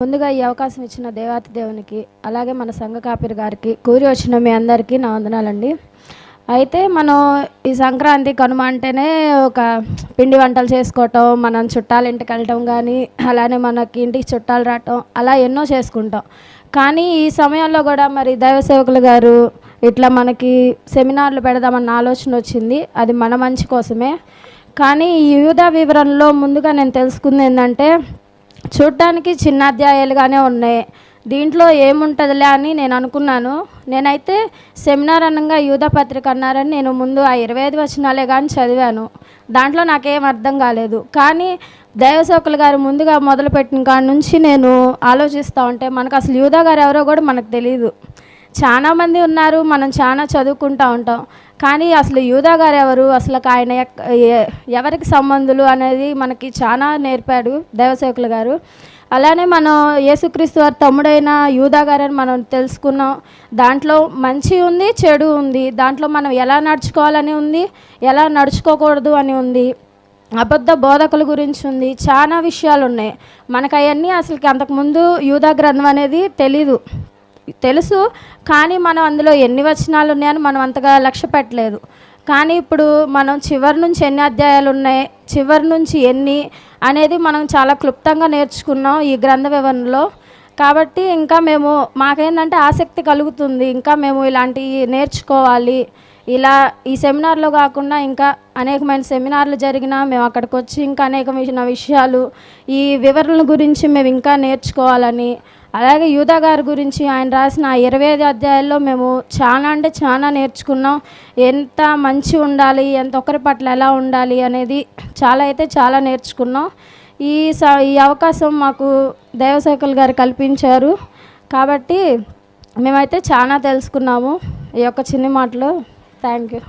ముందుగా ఈ అవకాశం ఇచ్చిన దేవాతి దేవునికి, అలాగే మన సంఘ కాపరి గారికి, కూరి వచ్చిన మీ అందరికీ నా వందనాలండి. అయితే మనం ఈ సంక్రాంతి కనుమ అంటేనే ఒక పిండి వంటలు చేసుకోవటం, మనం చుట్టాల ఇంటికి వెళ్ళటం కానీ, అలానే మనకి ఇంటికి చుట్టాలు రావటం, అలా ఎన్నో చేసుకుంటాం. కానీ ఈ సమయంలో కూడా మరి దైవ సేవకులు గారు ఇట్లా మనకి సెమినార్లు పెడదామన్న ఆలోచన వచ్చింది. అది మన మంచి కోసమే. కానీ ఈ యూదా వివరణలో ముందుగా నేను తెలుసుకుంది ఏంటంటే, చూడటానికి చిన్న అధ్యాయాలుగానే ఉన్నాయి, దీంట్లో ఏముంటుందిలే అని నేను అనుకున్నాను. నేనైతే సెమినార్ అనగా యూదా పత్రిక అన్నారని నేను ముందు ఆ 25 వచనాలే కానీ చదివాను. దాంట్లో నాకేం అర్థం కాలేదు. కానీ దైవసేవకులు గారు ముందుగా మొదలుపెట్టిన కాడ నుంచి నేను ఆలోచిస్తూ ఉంటే మనకు అసలు యూదా గారు ఎవరో కూడా మనకు తెలియదు. చాలామంది ఉన్నారు, మనం చాలా చదువుకుంటూ ఉంటాం. కానీ అసలు యూదా గారు ఎవరు, అసలు ఆయన ఎవరికి సంబంధులు అనేది మనకి చాలా నేర్పాడు దైవసేవకులు గారు. అలానే మనం యేసుక్రీస్తు వారి తమ్ముడైన యూదా గారని మనం తెలుసుకున్నాం. దాంట్లో మంచి ఉంది, చెడు ఉంది. దాంట్లో మనం ఎలా నడుచుకోవాలని ఉంది, ఎలా నడుచుకోకూడదు అని ఉంది. అబద్ధ బోధకుల గురించి ఉంది. చాలా విషయాలు ఉన్నాయి. మనకు అవన్నీ అసలుకి అంతకుముందు యూదా గ్రంథం అనేది తెలుసు, కానీ మనం అందులో ఎన్ని వచనాలు ఉన్నాయని మనం అంతగా లక్ష్య పెట్టలేదు. కానీ ఇప్పుడు మనం చివరి నుంచి ఎన్ని అధ్యాయాలు ఉన్నాయి, చివరి నుంచి ఎన్ని అనేది మనం చాలా క్లుప్తంగా నేర్చుకున్నాం ఈ గ్రంథ వివరణలో. కాబట్టి ఇంకా మాకేంటంటే ఆసక్తి కలుగుతుంది, ఇంకా మేము ఇలాంటివి నేర్చుకోవాలి. ఇలా ఈ సెమినార్లో కాకుండా ఇంకా అనేకమైన సెమినార్లు జరిగినా మేము అక్కడికి వచ్చి ఇంకా అనేకమైన విషయాలు ఈ వివరణల గురించి మేము ఇంకా నేర్చుకోవాలని, అలాగే యూదా గారి గురించి ఆయన రాసిన 25 అధ్యాయాల్లో మేము చాలా అంటే చాలా నేర్చుకున్నాం. ఎంత మంచి ఉండాలి, ఎంత ఒకరి పట్ల ఎలా ఉండాలి అనేది చాలా నేర్చుకున్నాం. ఈ అవకాశం మాకు దైవసేవకులు గారు కల్పించారు. కాబట్టి మేమైతే చాలా తెలుసుకున్నాము. ఈ యొక్క చిన్న మాటలో థ్యాంక్ యూ.